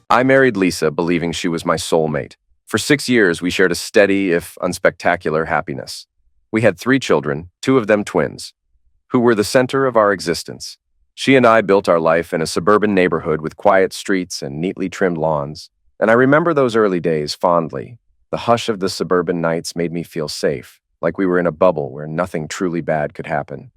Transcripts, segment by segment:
I married Lisa believing she was my soulmate. For 6 years, we shared a steady, if unspectacular, happiness. We had 3 children, 2 of them twins, who were the center of our existence. She and I built our life in a suburban neighborhood with quiet streets and neatly trimmed lawns, and I remember those early days fondly. The hush of the suburban nights made me feel safe, like we were in a bubble where nothing truly bad could happen.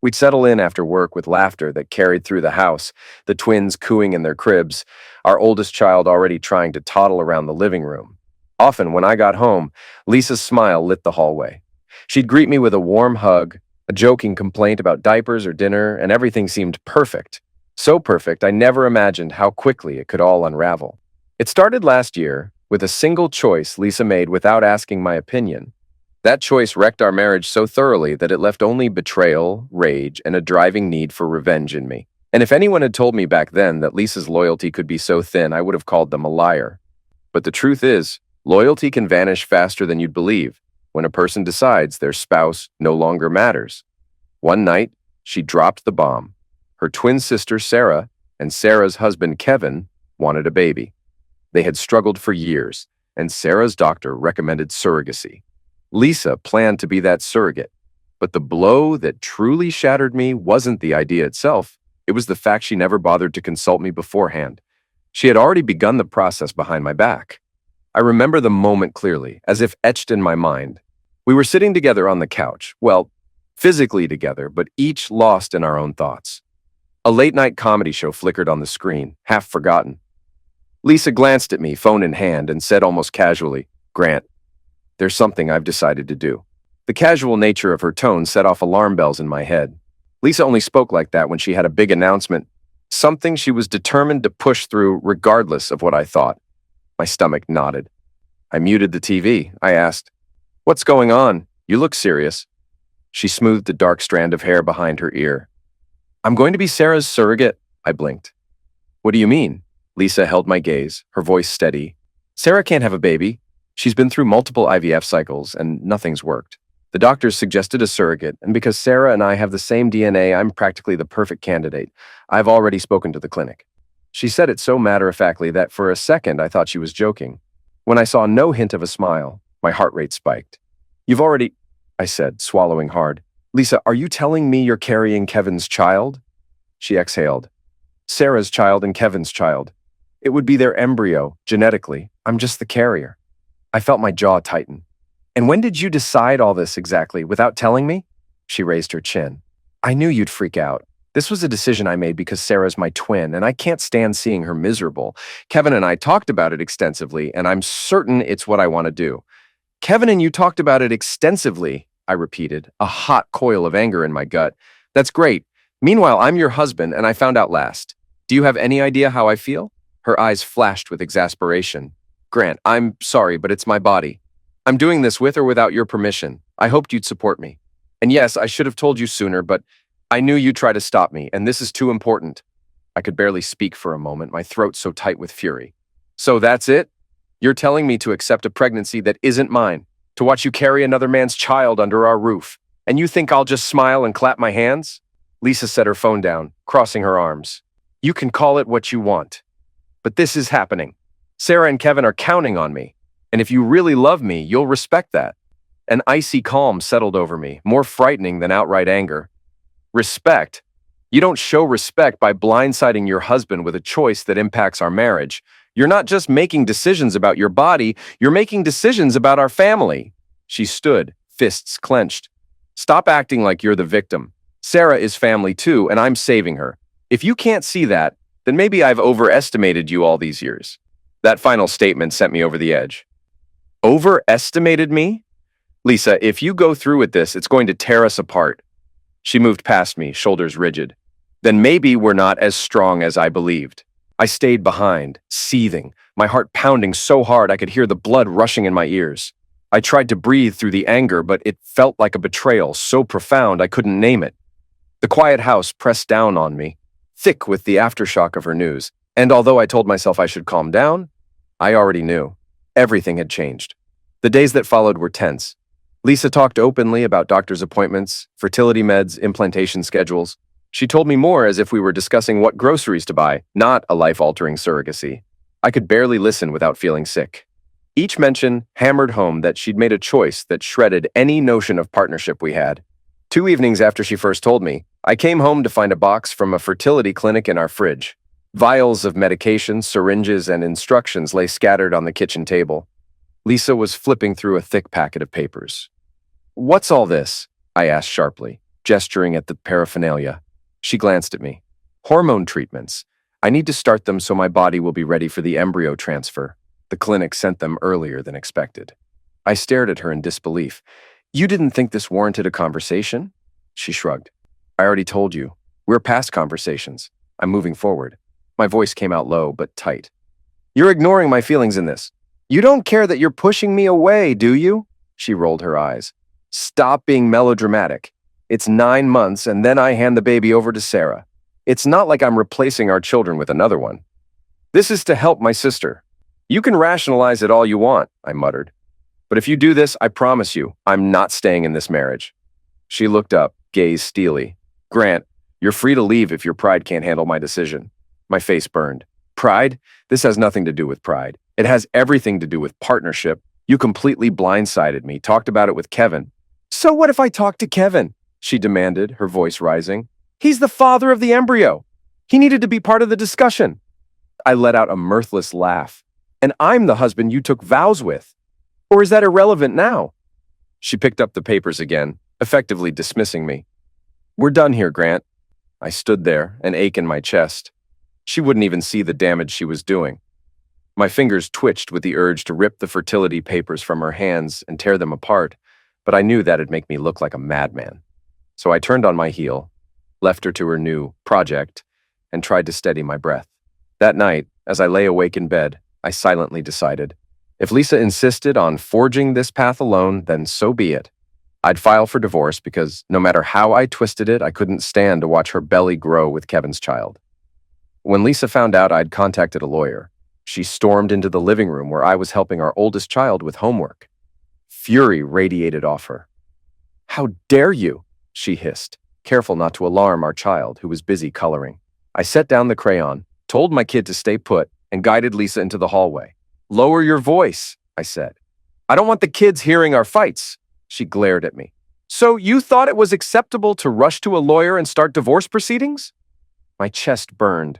We'd settle in after work with laughter that carried through the house, the twins cooing in their cribs, our oldest child already trying to toddle around the living room. Often, when I got home, Lisa's smile lit the hallway. She'd greet me with a warm hug, a joking complaint about diapers or dinner, and everything seemed perfect. So perfect, I never imagined how quickly it could all unravel. It started last year with a single choice Lisa made without asking my opinion. That choice wrecked our marriage so thoroughly that it left only betrayal, rage, and a driving need for revenge in me. And if anyone had told me back then that Lisa's loyalty could be so thin, I would have called them a liar. But the truth is, loyalty can vanish faster than you'd believe when a person decides their spouse no longer matters. One night, she dropped the bomb. Her twin sister, Sarah, and Sarah's husband, Kevin, wanted a baby. They had struggled for years, and Sarah's doctor recommended surrogacy. Lisa planned to be that surrogate. But the blow that truly shattered me wasn't the idea itself. It was the fact she never bothered to consult me beforehand. She had already begun the process behind my back. I remember the moment clearly, as if etched in my mind. We were sitting together on the couch, well, physically together, but each lost in our own thoughts. A late-night comedy show flickered on the screen, half forgotten. Lisa glanced at me, phone in hand, and said almost casually, "Grant, there's something I've decided to do." The casual nature of her tone set off alarm bells in my head. Lisa only spoke like that when she had a big announcement, something she was determined to push through regardless of what I thought. My stomach knotted. I muted the TV. I asked, "What's going on? You look serious." She smoothed a dark strand of hair behind her ear. "I'm going to be Sarah's surrogate," I blinked. "What do you mean?" Lisa held my gaze, her voice steady. "Sarah can't have a baby. She's been through multiple IVF cycles, and nothing's worked. The doctors suggested a surrogate, and because Sarah and I have the same DNA, I'm practically the perfect candidate. I've already spoken to the clinic." She said it so matter-of-factly that for a second I thought she was joking. When I saw no hint of a smile, my heart rate spiked. "You've already," I said, swallowing hard. "Lisa, are you telling me you're carrying Kevin's child?" She exhaled. "Sarah's child and Kevin's child. It would be their embryo, genetically. I'm just the carrier." I felt my jaw tighten. "And when did you decide all this exactly, without telling me?" She raised her chin. "I knew you'd freak out. This was a decision I made because Sarah's my twin, and I can't stand seeing her miserable. Kevin and I talked about it extensively, and I'm certain it's what I want to do." "Kevin and you talked about it extensively," I repeated, a hot coil of anger in my gut. "That's great. Meanwhile, I'm your husband, and I found out last. Do you have any idea how I feel?" Her eyes flashed with exasperation. "Grant, I'm sorry, but it's my body. I'm doing this with or without your permission. I hoped you'd support me. And yes, I should have told you sooner, but I knew you'd try to stop me, and this is too important." I could barely speak for a moment, my throat so tight with fury. "So that's it? You're telling me to accept a pregnancy that isn't mine, to watch you carry another man's child under our roof, and you think I'll just smile and clap my hands?" Lisa set her phone down, crossing her arms. "You can call it what you want, but this is happening. Sarah and Kevin are counting on me, and if you really love me, you'll respect that." An icy calm settled over me, more frightening than outright anger. "Respect? You don't show respect by blindsiding your husband with a choice that impacts our marriage. You're not just making decisions about your body, you're making decisions about our family." She stood, fists clenched. "Stop acting like you're the victim. Sarah is family too, and I'm saving her. If you can't see that, then maybe I've overestimated you all these years." That final statement sent me over the edge. "Overestimated me? Lisa, if you go through with this, it's going to tear us apart." She moved past me, shoulders rigid. "Then maybe we're not as strong as I believed." I stayed behind, seething, my heart pounding so hard I could hear the blood rushing in my ears. I tried to breathe through the anger, but it felt like a betrayal, so profound I couldn't name it. The quiet house pressed down on me, thick with the aftershock of her news, and although I told myself I should calm down, I already knew. Everything had changed. The days that followed were tense. Lisa talked openly about doctor's appointments, fertility meds, implantation schedules. She told me more as if we were discussing what groceries to buy, not a life-altering surrogacy. I could barely listen without feeling sick. Each mention hammered home that she'd made a choice that shredded any notion of partnership we had. 2 evenings after she first told me, I came home to find a box from a fertility clinic in our fridge. Vials of medication, syringes, and instructions lay scattered on the kitchen table. Lisa was flipping through a thick packet of papers. "What's all this?" I asked sharply, gesturing at the paraphernalia. She glanced at me. "Hormone treatments. I need to start them so my body will be ready for the embryo transfer. The clinic sent them earlier than expected." I stared at her in disbelief. "You didn't think this warranted a conversation?" She shrugged. "I already told you. We're past conversations. I'm moving forward." My voice came out low but tight. "You're ignoring my feelings in this. You don't care that you're pushing me away, do you?" She rolled her eyes. "Stop being melodramatic. It's 9 months and then I hand the baby over to Sarah. It's not like I'm replacing our children with another one. This is to help my sister. You can rationalize it all you want," I muttered. "But if you do this, I promise you, I'm not staying in this marriage." She looked up, gaze steely. "Grant, you're free to leave if your pride can't handle my decision." My face burned. "Pride? This has nothing to do with pride. It has everything to do with partnership. You completely blindsided me, talked about it with Kevin." "So what if I talk to Kevin?" she demanded, her voice rising. "He's the father of the embryo. He needed to be part of the discussion." I let out a mirthless laugh. "And I'm the husband you took vows with. Or is that irrelevant now?" She picked up the papers again, effectively dismissing me. "We're done here, Grant." I stood there, an ache in my chest. She wouldn't even see the damage she was doing. My fingers twitched with the urge to rip the fertility papers from her hands and tear them apart, but I knew that'd make me look like a madman. So I turned on my heel, left her to her new project, and tried to steady my breath. That night, as I lay awake in bed, I silently decided, if Lisa insisted on forging this path alone, then so be it. I'd file for divorce because no matter how I twisted it, I couldn't stand to watch her belly grow with Kevin's child. When Lisa found out I'd contacted a lawyer, she stormed into the living room where I was helping our oldest child with homework. Fury radiated off her. "How dare you?" she hissed, careful not to alarm our child, who was busy coloring. I set down the crayon, told my kid to stay put, and guided Lisa into the hallway. "Lower your voice," I said. "I don't want the kids hearing our fights." She glared at me. "So you thought it was acceptable to rush to a lawyer and start divorce proceedings?" My chest burned.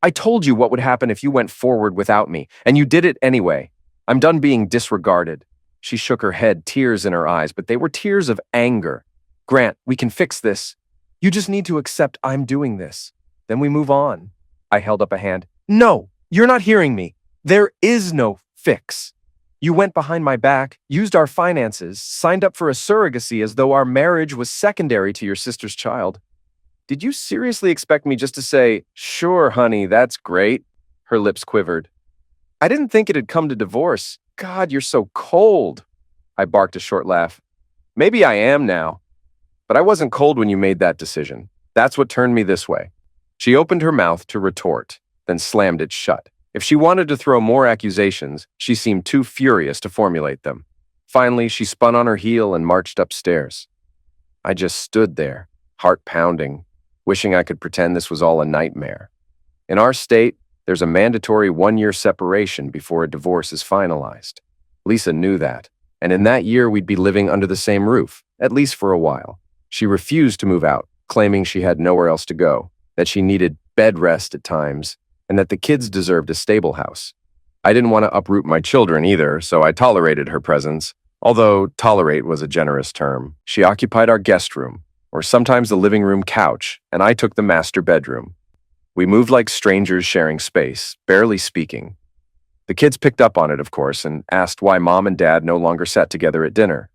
"I told you what would happen if you went forward without me, and you did it anyway. I'm done being disregarded." She shook her head, tears in her eyes, but they were tears of anger. "Grant, we can fix this. You just need to accept I'm doing this. Then we move on." I held up a hand. "No, you're not hearing me. There is no fix. You went behind my back, used our finances, signed up for a surrogacy as though our marriage was secondary to your sister's child. Did you seriously expect me just to say, 'Sure, honey, that's great'?" Her lips quivered. "I didn't think it'd come to divorce. God, you're so cold." I barked a short laugh. "Maybe I am now. But I wasn't cold when you made that decision. That's what turned me this way." She opened her mouth to retort, then slammed it shut. If she wanted to throw more accusations, she seemed too furious to formulate them. Finally, she spun on her heel and marched upstairs. I just stood there, heart pounding, wishing I could pretend this was all a nightmare. In our state, there's a mandatory 1-year separation before a divorce is finalized. Lisa knew that, and in that year we'd be living under the same roof, at least for a while. She refused to move out, claiming she had nowhere else to go, that she needed bed rest at times, and that the kids deserved a stable house. I didn't want to uproot my children either, so I tolerated her presence. Although tolerate was a generous term. She occupied our guest room, or sometimes the living room couch, and I took the master bedroom. We moved like strangers sharing space, barely speaking. The kids picked up on it, of course, and asked why Mom and Dad no longer sat together at dinner.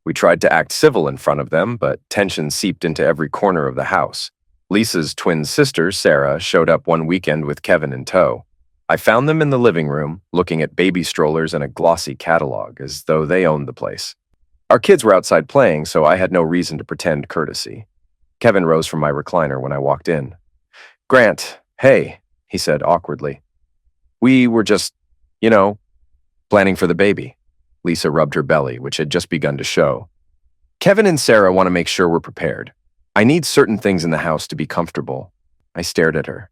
We tried to act civil in front of them, but tension seeped into every corner of the house. Lisa's twin sister, Sarah, showed up one weekend with Kevin in tow. I found them in the living room, looking at baby strollers and a glossy catalog, as though they owned the place. Our kids were outside playing, so I had no reason to pretend courtesy. Kevin rose from my recliner when I walked in. "Grant, hey," he said awkwardly. "We were just, planning for the baby." Lisa rubbed her belly, which had just begun to show. "Kevin and Sarah want to make sure we're prepared. I need certain things in the house to be comfortable." I stared at her.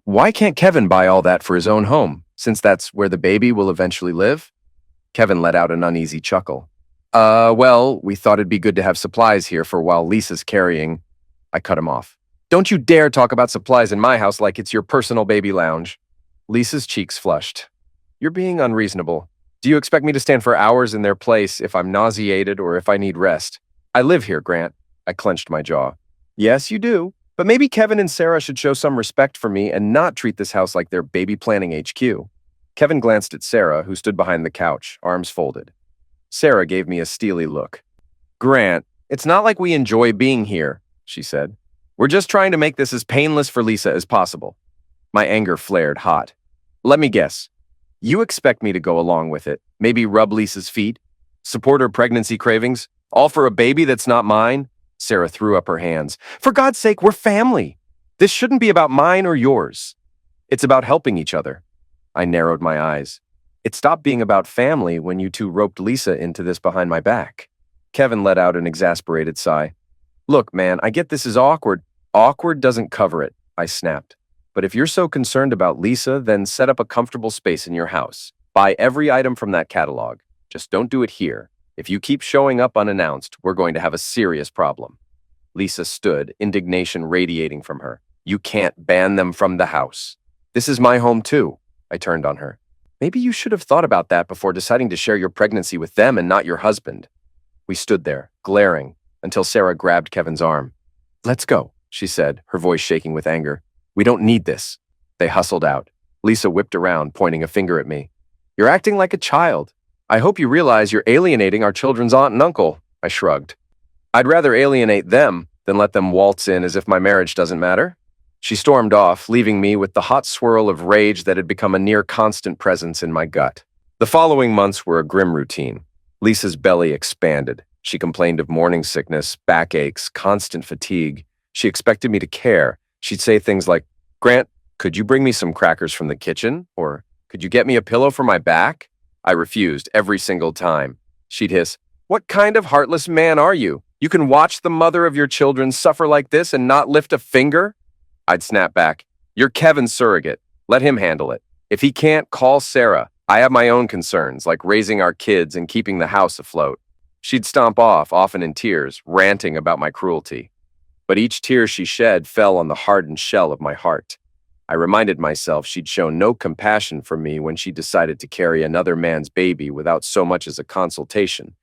"Why can't Kevin buy all that for his own home? since that's where the baby will eventually live? Kevin let out an uneasy chuckle. Well, we thought it'd be good to have supplies here for while Lisa's carrying. I cut him off. Don't you dare talk about supplies in my house like it's your personal baby lounge. Lisa's cheeks flushed. You're being unreasonable. Do you expect me to stand for hours in their place if I'm nauseated or if I need rest? I live here, Grant. I clenched my jaw. Yes, you do. But maybe Kevin and Sarah should show some respect for me and not treat this house like their baby planning HQ. Kevin glanced at Sarah, who stood behind the couch, arms folded. Sarah gave me a steely look. Grant, it's not like we enjoy being here, she said. We're just trying to make this as painless for Lisa as possible. My anger flared hot. Let me guess. You expect me to go along with it, maybe rub Lisa's feet, support her pregnancy cravings, all for a baby that's not mine? Sarah threw up her hands. For God's sake, we're family. This shouldn't be about mine or yours. It's about helping each other. I narrowed my eyes. It stopped being about family when you two roped Lisa into this behind my back. Kevin let out an exasperated sigh. Look, man, I get this is awkward. Awkward doesn't cover it, I snapped. But if you're so concerned about Lisa, then set up a comfortable space in your house. Buy every item from that catalog. Just don't do it here. If you keep showing up unannounced, we're going to have a serious problem. Lisa stood, indignation radiating from her. You can't ban them from the house. This is my home too. I turned on her. Maybe you should have thought about that before deciding to share your pregnancy with them and not your husband. We stood there, glaring, until Sarah grabbed Kevin's arm. Let's go, she said, her voice shaking with anger. We don't need this. They hustled out. Lisa whipped around, pointing a finger at me. You're acting like a child. I hope you realize you're alienating our children's aunt and uncle. I shrugged. I'd rather alienate them than let them waltz in as if my marriage doesn't matter. She stormed off, leaving me with the hot swirl of rage that had become a near constant presence in my gut. The following months were a grim routine. Lisa's belly expanded. She complained of morning sickness, backaches, constant fatigue. She expected me to care. She'd say things like, Grant, could you bring me some crackers from the kitchen? Or, could you get me a pillow for my back? I refused every single time. She'd hiss, What kind of heartless man are you? You can watch the mother of your children suffer like this and not lift a finger? I'd snap back, You're Kevin's surrogate. Let him handle it. If he can't, call Sarah. I have my own concerns, like raising our kids and keeping the house afloat. She'd stomp off, often in tears, ranting about my cruelty. But each tear she shed fell on the hardened shell of my heart. I reminded myself she'd shown no compassion for me when she decided to carry another man's baby without so much as a consultation.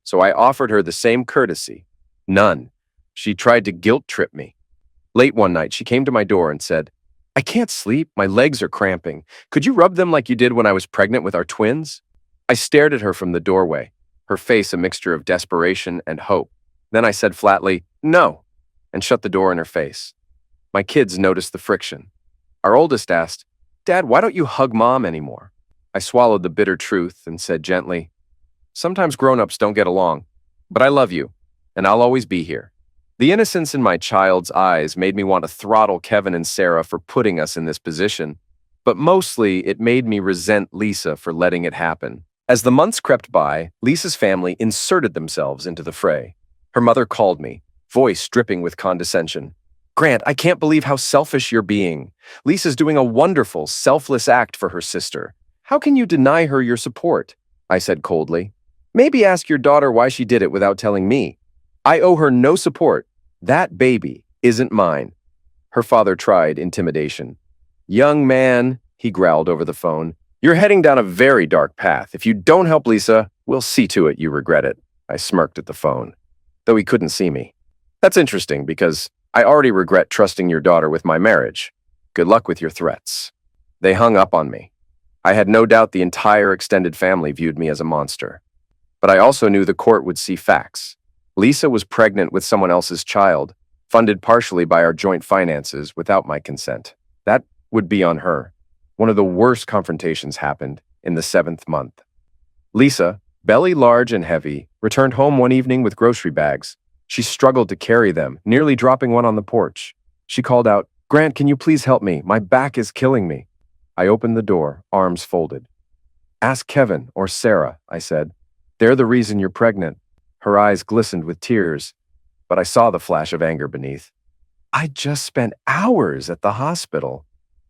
So I offered her the same courtesy. None. She tried to guilt-trip me. Late one night, she came to my door and said, I can't sleep. My legs are cramping. Could you rub them like you did when I was pregnant with our twins? I stared at her from the doorway, her face a mixture of desperation and hope. Then I said flatly, No, and shut the door in her face. My kids noticed the friction. Our oldest asked, Dad, why don't you hug Mom anymore? I swallowed the bitter truth and said gently, Sometimes grown-ups don't get along, but I love you, and I'll always be here. The innocence in my child's eyes made me want to throttle Kevin and Sarah for putting us in this position, but mostly it made me resent Lisa for letting it happen. As the months crept by, Lisa's family inserted themselves into the fray. Her mother called me, voice dripping with condescension. Grant, I can't believe how selfish you're being. Lisa's doing a wonderful, selfless act for her sister. How can you deny her your support? I said coldly. Maybe ask your daughter why she did it without telling me. I owe her no support. That baby isn't mine. Her father tried intimidation. Young man, he growled over the phone, you're heading down a very dark path. If you don't help Lisa, we'll see to it you regret it. I smirked at the phone, though he couldn't see me. That's interesting because I already regret trusting your daughter with my marriage. Good luck with your threats. They hung up on me. I had no doubt the entire extended family viewed me as a monster. But I also knew the court would see facts. Lisa was pregnant with someone else's child, funded partially by our joint finances without my consent. That would be on her. One of the worst confrontations happened in the 7th month. Lisa, belly large and heavy, returned home one evening with grocery bags. She struggled to carry them, nearly dropping one on the porch. She called out, Grant, can you please help me? My back is killing me. I opened the door, arms folded. Ask Kevin or Sarah, I said. They're the reason you're pregnant. Her eyes glistened with tears, but I saw the flash of anger beneath. I just spent hours at the hospital,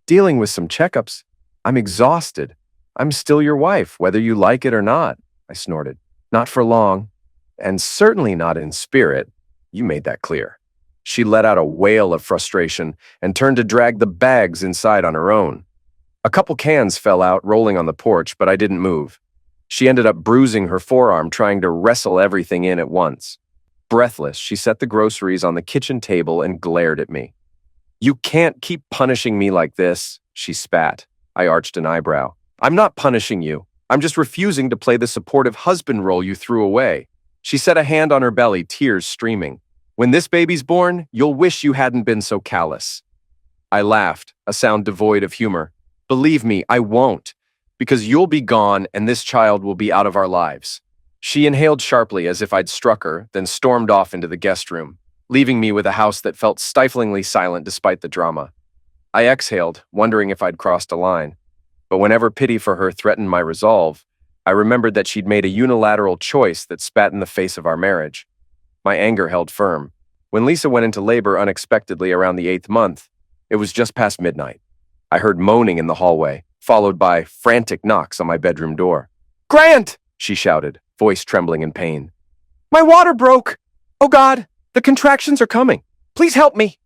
dealing with some checkups. I'm exhausted. I'm still your wife, whether you like it or not, I snorted. Not for long, and certainly not in spirit. You made that clear. She let out a wail of frustration and turned to drag the bags inside on her own. A couple cans fell out, rolling on the porch, but I didn't move. She ended up bruising her forearm trying to wrestle everything in at once. Breathless, she set the groceries on the kitchen table and glared at me. You can't keep punishing me like this, she spat. I arched an eyebrow. I'm not punishing you. I'm just refusing to play the supportive husband role you threw away. She set a hand on her belly, tears streaming. When this baby's born, you'll wish you hadn't been so callous. I laughed, a sound devoid of humor. Believe me, I won't, because you'll be gone and this child will be out of our lives. She inhaled sharply as if I'd struck her, then stormed off into the guest room, leaving me with a house that felt stiflingly silent despite the drama. I exhaled, wondering if I'd crossed a line. But whenever pity for her threatened my resolve, I remembered that she'd made a unilateral choice that spat in the face of our marriage. My anger held firm. When Lisa went into labor unexpectedly around the 8th month, it was just past midnight. I heard moaning in the hallway, followed by frantic knocks on my bedroom door. "Grant!" she shouted, voice trembling in pain. "My water broke! Oh God, the contractions are coming! Please help me!"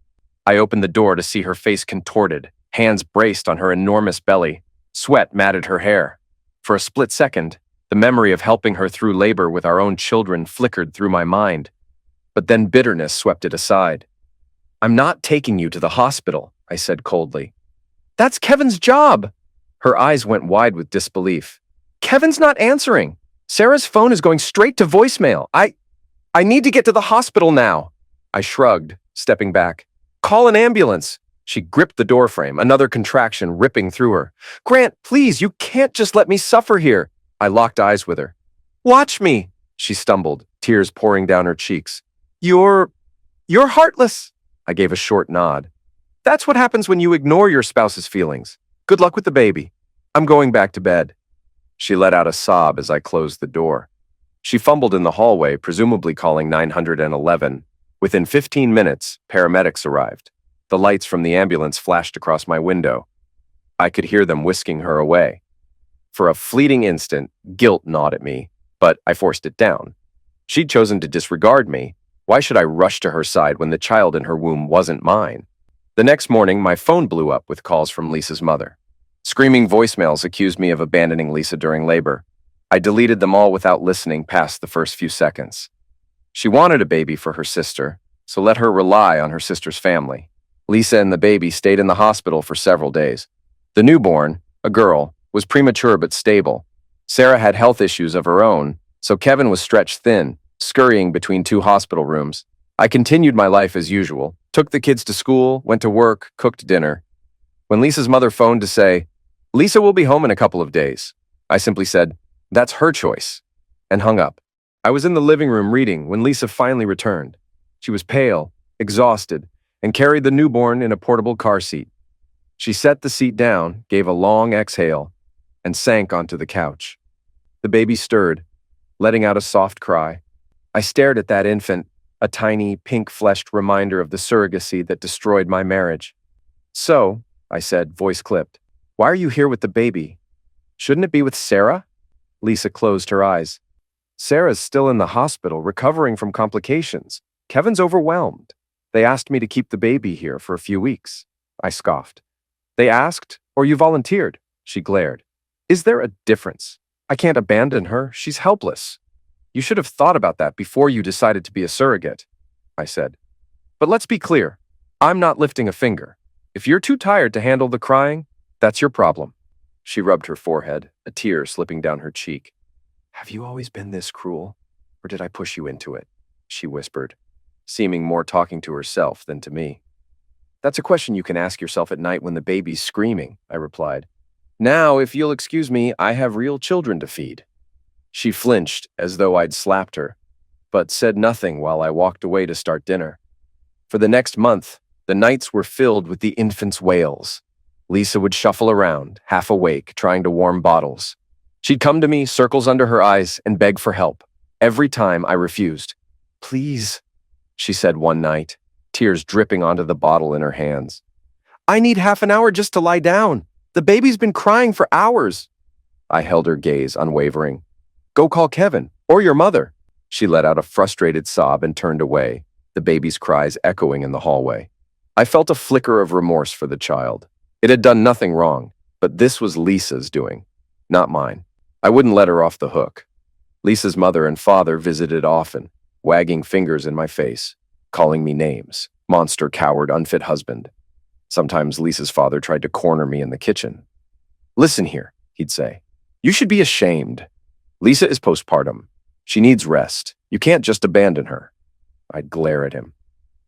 I opened the door to see her face contorted, hands braced on her enormous belly. Sweat matted her hair. For a split second, the memory of helping her through labor with our own children flickered through my mind. But then bitterness swept it aside. "I'm not taking you to the hospital," I said coldly. "That's Kevin's job." Her eyes went wide with disbelief. "Kevin's not answering. Sarah's phone is going straight to voicemail. I need to get to the hospital now." I shrugged, stepping back. "Call an ambulance." She gripped the doorframe, another contraction ripping through her. "Grant, please, you can't just let me suffer here." I locked eyes with her. "Watch me," she stumbled, tears pouring down her cheeks. You're heartless." I gave a short nod. "That's what happens when you ignore your spouse's feelings. Good luck with the baby. I'm going back to bed." She let out a sob as I closed the door. She fumbled in the hallway, presumably calling 911. Within 15 minutes, paramedics arrived. The lights from the ambulance flashed across my window. I could hear them whisking her away. For a fleeting instant, guilt gnawed at me, but I forced it down. She'd chosen to disregard me. Why should I rush to her side when the child in her womb wasn't mine? The next morning, my phone blew up with calls from Lisa's mother. Screaming voicemails accused me of abandoning Lisa during labor. I deleted them all without listening past the first few seconds. She wanted a baby for her sister, so let her rely on her sister's family. Lisa and the baby stayed in the hospital for several days. The newborn, a girl, was premature but stable. Sarah had health issues of her own, so Kevin was stretched thin, scurrying between 2 hospital rooms. I continued my life as usual, took the kids to school, went to work, cooked dinner. When Lisa's mother phoned to say, "Lisa will be home in a couple of days," I simply said, "That's her choice," and hung up. I was in the living room reading when Lisa finally returned. She was pale, exhausted, and carried the newborn in a portable car seat. She set the seat down, gave a long exhale, and sank onto the couch. The baby stirred, letting out a soft cry. I stared at that infant, a tiny, pink-fleshed reminder of the surrogacy that destroyed my marriage. "So," I said, voice clipped, "why are you here with the baby? Shouldn't it be with Sarah?" Lisa closed her eyes. "Sarah's still in the hospital, recovering from complications. Kevin's overwhelmed. They asked me to keep the baby here for a few weeks." I scoffed. "They asked, or you volunteered?" She glared. "Is there a difference? I can't abandon her. She's helpless." "You should have thought about that before you decided to be a surrogate," I said. "But let's be clear. I'm not lifting a finger. If you're too tired to handle the crying, that's your problem." She rubbed her forehead, a tear slipping down her cheek. "Have you always been this cruel, or did I push you into it?" she whispered, seeming more talking to herself than to me. "That's a question you can ask yourself at night when the baby's screaming," I replied. "Now, if you'll excuse me, I have real children to feed." She flinched as though I'd slapped her, but said nothing while I walked away to start dinner. For the next month, the nights were filled with the infant's wails. Lisa would shuffle around, half awake, trying to warm bottles. She'd come to me, circles under her eyes, and beg for help. Every time I refused. "Please," she said one night, tears dripping onto the bottle in her hands. "I need half an hour just to lie down." The baby's been crying for hours. I held her gaze, unwavering. Go call Kevin, or your mother. She let out a frustrated sob and turned away, the baby's cries echoing in the hallway. I felt a flicker of remorse for the child. It had done nothing wrong, but this was Lisa's doing, not mine. I wouldn't let her off the hook. Lisa's mother and father visited often, wagging fingers in my face, calling me names. Monster, coward, unfit husband. Sometimes Lisa's father tried to corner me in the kitchen. Listen here, he'd say. You should be ashamed. Lisa is postpartum. She needs rest. You can't just abandon her. I'd glare at him.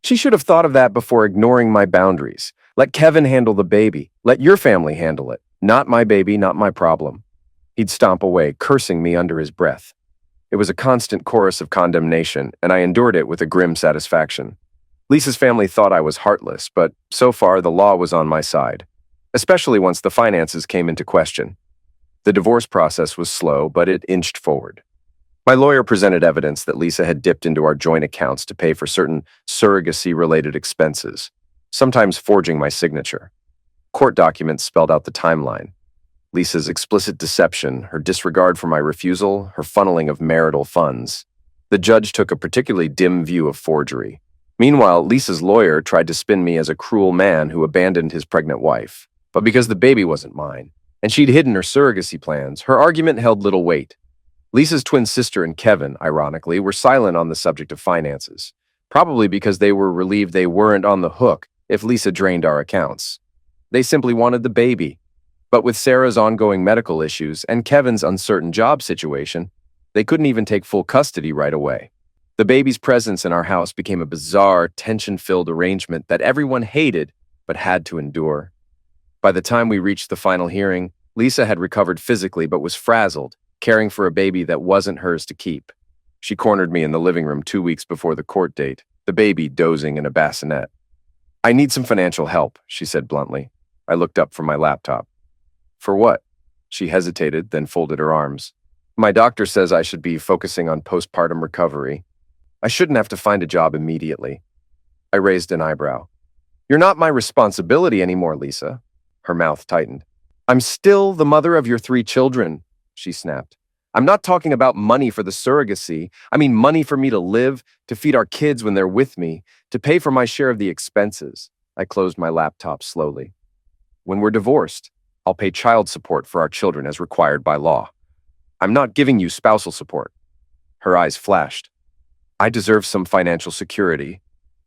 She should have thought of that before ignoring my boundaries. Let Kevin handle the baby. Let your family handle it. Not my baby, not my problem. He'd stomp away, cursing me under his breath. It was a constant chorus of condemnation, and I endured it with a grim satisfaction. Lisa's family thought I was heartless, but so far the law was on my side, especially once the finances came into question. The divorce process was slow, but it inched forward. My lawyer presented evidence that Lisa had dipped into our joint accounts to pay for certain surrogacy-related expenses, sometimes forging my signature. Court documents spelled out the timeline. Lisa's explicit deception, her disregard for my refusal, her funneling of marital funds. The judge took a particularly dim view of forgery. Meanwhile, Lisa's lawyer tried to spin me as a cruel man who abandoned his pregnant wife. But because the baby wasn't mine, and she'd hidden her surrogacy plans, her argument held little weight. Lisa's twin sister and Kevin, ironically, were silent on the subject of finances, probably because they were relieved they weren't on the hook if Lisa drained our accounts. They simply wanted the baby. But with Sarah's ongoing medical issues and Kevin's uncertain job situation, they couldn't even take full custody right away. The baby's presence in our house became a bizarre, tension-filled arrangement that everyone hated but had to endure. By the time we reached the final hearing, Lisa had recovered physically but was frazzled, caring for a baby that wasn't hers to keep. She cornered me in the living room 2 weeks before the court date, the baby dozing in a bassinet. I need some financial help, she said bluntly. I looked up from my laptop. For what? She hesitated, then folded her arms. My doctor says I should be focusing on postpartum recovery. I shouldn't have to find a job immediately. I raised an eyebrow. You're not my responsibility anymore, Lisa. Her mouth tightened. I'm still the mother of your 3 children, she snapped. I'm not talking about money for the surrogacy. I mean money for me to live, to feed our kids when they're with me, to pay for my share of the expenses. I closed my laptop slowly. When we're divorced, I'll pay child support for our children as required by law. I'm not giving you spousal support. Her eyes flashed. I deserve some financial security.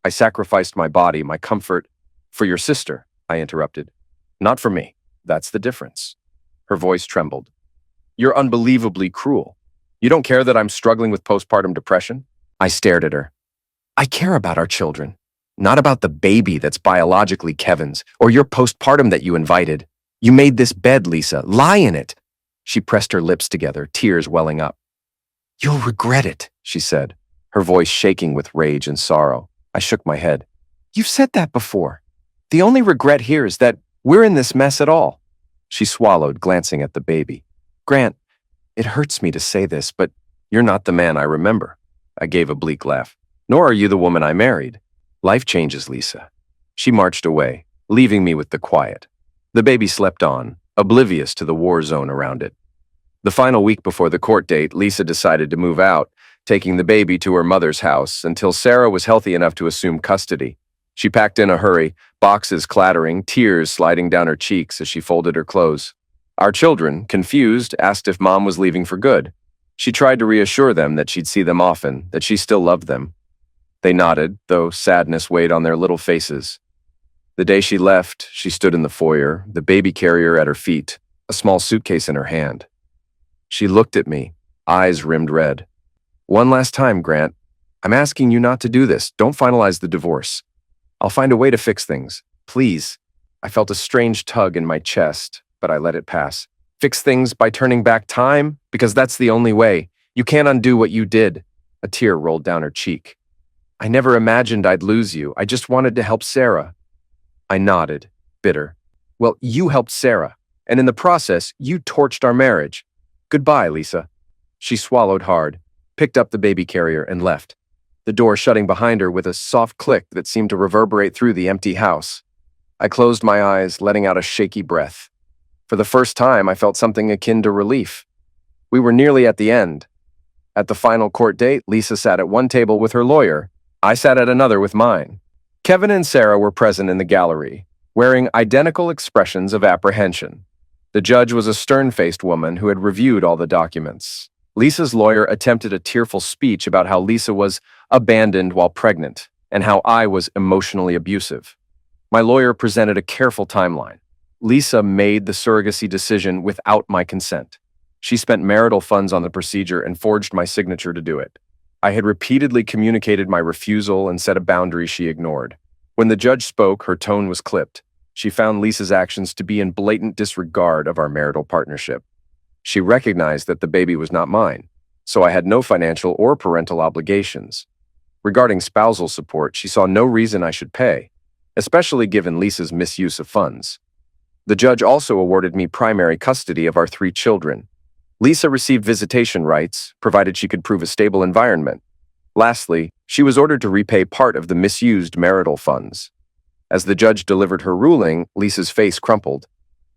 I sacrificed my body, my comfort, for your sister, I interrupted. Not for me. That's the difference. Her voice trembled. You're unbelievably cruel. You don't care that I'm struggling with postpartum depression? I stared at her. I care about our children, not about the baby that's biologically Kevin's, or your postpartum that you invited. You made this bed, Lisa. Lie in it. She pressed her lips together, tears welling up. You'll regret it, she said, her voice shaking with rage and sorrow. I shook my head. You've said that before. The only regret here is that we're in this mess at all. She swallowed, glancing at the baby. Grant, it hurts me to say this, but you're not the man I remember. I gave a bleak laugh. Nor are you the woman I married. Life changes, Lisa. She marched away, leaving me with the quiet. The baby slept on, oblivious to the war zone around it. The final week before the court date, Lisa decided to move out, taking the baby to her mother's house until Sarah was healthy enough to assume custody. She packed in a hurry, boxes clattering, tears sliding down her cheeks as she folded her clothes. Our children, confused, asked if Mom was leaving for good. She tried to reassure them that she'd see them often, that she still loved them. They nodded, though sadness weighed on their little faces. The day she left, she stood in the foyer, the baby carrier at her feet, a small suitcase in her hand. She looked at me, eyes rimmed red. One last time, Grant. I'm asking you not to do this. Don't finalize the divorce. I'll find a way to fix things. Please. I felt a strange tug in my chest, but I let it pass. Fix things by turning back time? Because that's the only way. You can't undo what you did. A tear rolled down her cheek. I never imagined I'd lose you. I just wanted to help Sarah. I nodded, bitter. Well, you helped Sarah, and in the process, you torched our marriage. Goodbye, Lisa. She swallowed hard, picked up the baby carrier, and left, the door shutting behind her with a soft click that seemed to reverberate through the empty house. I closed my eyes, letting out a shaky breath. For the first time, I felt something akin to relief. We were nearly at the end. At the final court date, Lisa sat at one table with her lawyer. I sat at another with mine. Kevin and Sarah were present in the gallery, wearing identical expressions of apprehension. The judge was a stern-faced woman who had reviewed all the documents. Lisa's lawyer attempted a tearful speech about how Lisa was abandoned while pregnant and how I was emotionally abusive. My lawyer presented a careful timeline. Lisa made the surrogacy decision without my consent. She spent marital funds on the procedure and forged my signature to do it. I had repeatedly communicated my refusal and set a boundary she ignored. When the judge spoke, her tone was clipped. She found Lisa's actions to be in blatant disregard of our marital partnership. She recognized that the baby was not mine, so I had no financial or parental obligations. Regarding spousal support, she saw no reason I should pay, especially given Lisa's misuse of funds. The judge also awarded me primary custody of our 3 children. Lisa received visitation rights, provided she could prove a stable environment. Lastly, she was ordered to repay part of the misused marital funds. As the judge delivered her ruling, Lisa's face crumpled.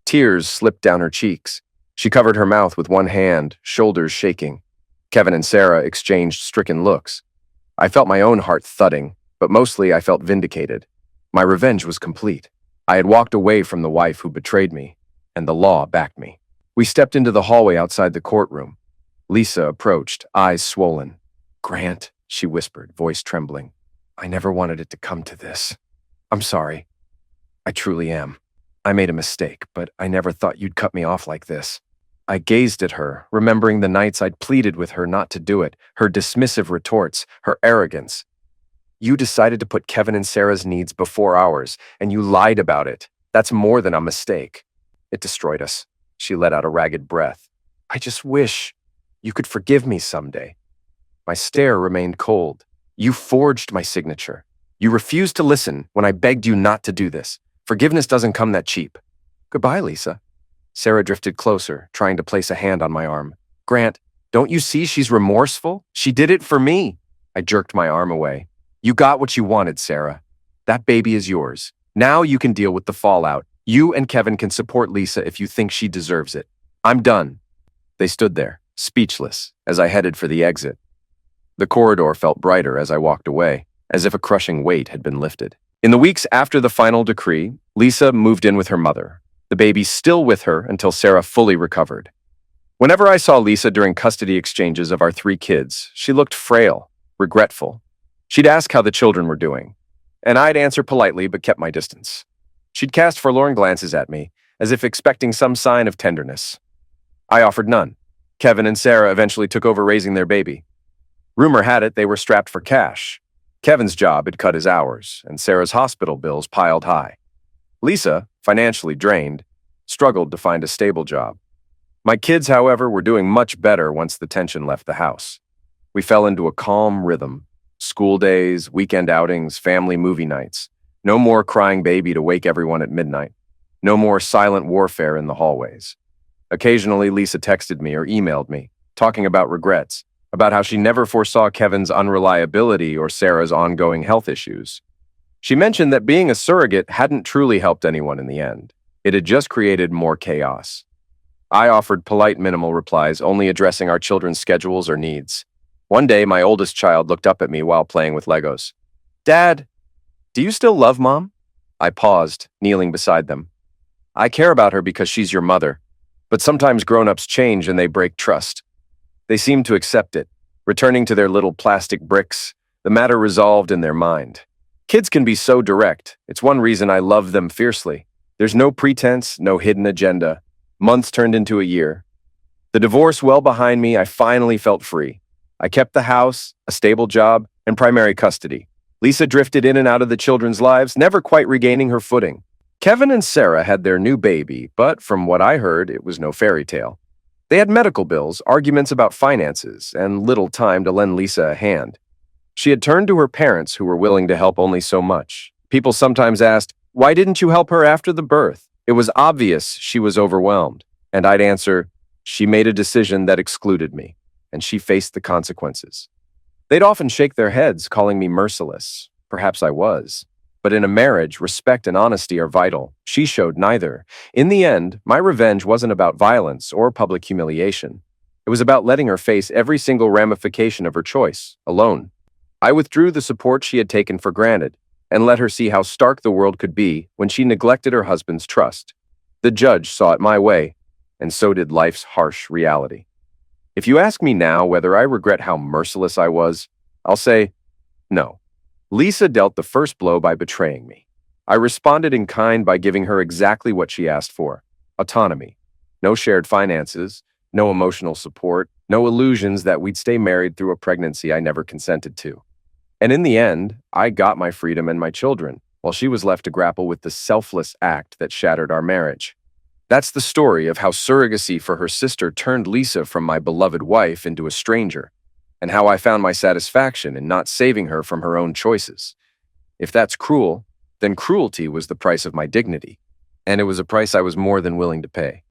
Tears slipped down her cheeks. She covered her mouth with one hand, shoulders shaking. Kevin and Sarah exchanged stricken looks. I felt my own heart thudding, but mostly I felt vindicated. My revenge was complete. I had walked away from the wife who betrayed me, and the law backed me. We stepped into the hallway outside the courtroom. Lisa approached, eyes swollen. "Grant," she whispered, voice trembling. "I never wanted it to come to this. I'm sorry. I truly am. I made a mistake, but I never thought you'd cut me off like this." I gazed at her, remembering the nights I'd pleaded with her not to do it, her dismissive retorts, her arrogance. "You decided to put Kevin and Sarah's needs before ours, and you lied about it. That's more than a mistake." It destroyed us. She let out a ragged breath. "I just wish you could forgive me someday." My stare remained cold. "You forged my signature. You refused to listen when I begged you not to do this. Forgiveness doesn't come that cheap." "Goodbye, Lisa." Sarah drifted closer, trying to place a hand on my arm. "Grant, don't you see she's remorseful? She did it for me." I jerked my arm away. "You got what you wanted, Sarah. That baby is yours. Now you can deal with the fallout. You and Kevin can support Lisa if you think she deserves it. I'm done." They stood there, speechless, as I headed for the exit. The corridor felt brighter as I walked away, as if a crushing weight had been lifted. In the weeks after the final decree, Lisa moved in with her mother, the baby still with her until Sarah fully recovered. Whenever I saw Lisa during custody exchanges of our 3 kids, she looked frail, regretful. She'd ask how the children were doing, and I'd answer politely but kept my distance. She'd cast forlorn glances at me, as if expecting some sign of tenderness. I offered none. Kevin and Sarah eventually took over raising their baby. Rumor had it they were strapped for cash. Kevin's job had cut his hours, and Sarah's hospital bills piled high. Lisa, financially drained, struggled to find a stable job. My kids, however, were doing much better once the tension left the house. We fell into a calm rhythm. School days, weekend outings, family movie nights. No more crying baby to wake everyone at midnight. No more silent warfare in the hallways. Occasionally, Lisa texted me or emailed me, talking about regrets, about how she never foresaw Kevin's unreliability or Sarah's ongoing health issues. She mentioned that being a surrogate hadn't truly helped anyone in the end. It had just created more chaos. I offered polite, minimal replies, only addressing our children's schedules or needs. One day, my oldest child looked up at me while playing with Legos. "Dad, do you still love Mom?" I paused, kneeling beside them. "I care about her because she's your mother, but sometimes grown-ups change and they break trust." They seemed to accept it, returning to their little plastic bricks, the matter resolved in their mind. Kids can be so direct. It's one reason I love them fiercely. There's no pretense, no hidden agenda. Months turned into a year. The divorce well behind me, I finally felt free. I kept the house, a stable job, and primary custody. Lisa drifted in and out of the children's lives, never quite regaining her footing. Kevin and Sarah had their new baby, but from what I heard, it was no fairy tale. They had medical bills, arguments about finances, and little time to lend Lisa a hand. She had turned to her parents, who were willing to help only so much. People sometimes asked, "Why didn't you help her after the birth?" It was obvious she was overwhelmed, and I'd answer, "She made a decision that excluded me, and she faced the consequences." They'd often shake their heads, calling me merciless. Perhaps I was. But in a marriage, respect and honesty are vital. She showed neither. In the end, my revenge wasn't about violence or public humiliation. It was about letting her face every single ramification of her choice, alone. I withdrew the support she had taken for granted and let her see how stark the world could be when she neglected her husband's trust. The judge saw it my way, and so did life's harsh reality. If you ask me now whether I regret how merciless I was, I'll say, no. Lisa dealt the first blow by betraying me. I responded in kind by giving her exactly what she asked for: autonomy. No shared finances, no emotional support, no illusions that we'd stay married through a pregnancy I never consented to. And in the end, I got my freedom and my children, while she was left to grapple with the selfless act that shattered our marriage. That's the story of how surrogacy for her sister turned Lisa from my beloved wife into a stranger, and how I found my satisfaction in not saving her from her own choices. If that's cruel, then cruelty was the price of my dignity, and it was a price I was more than willing to pay.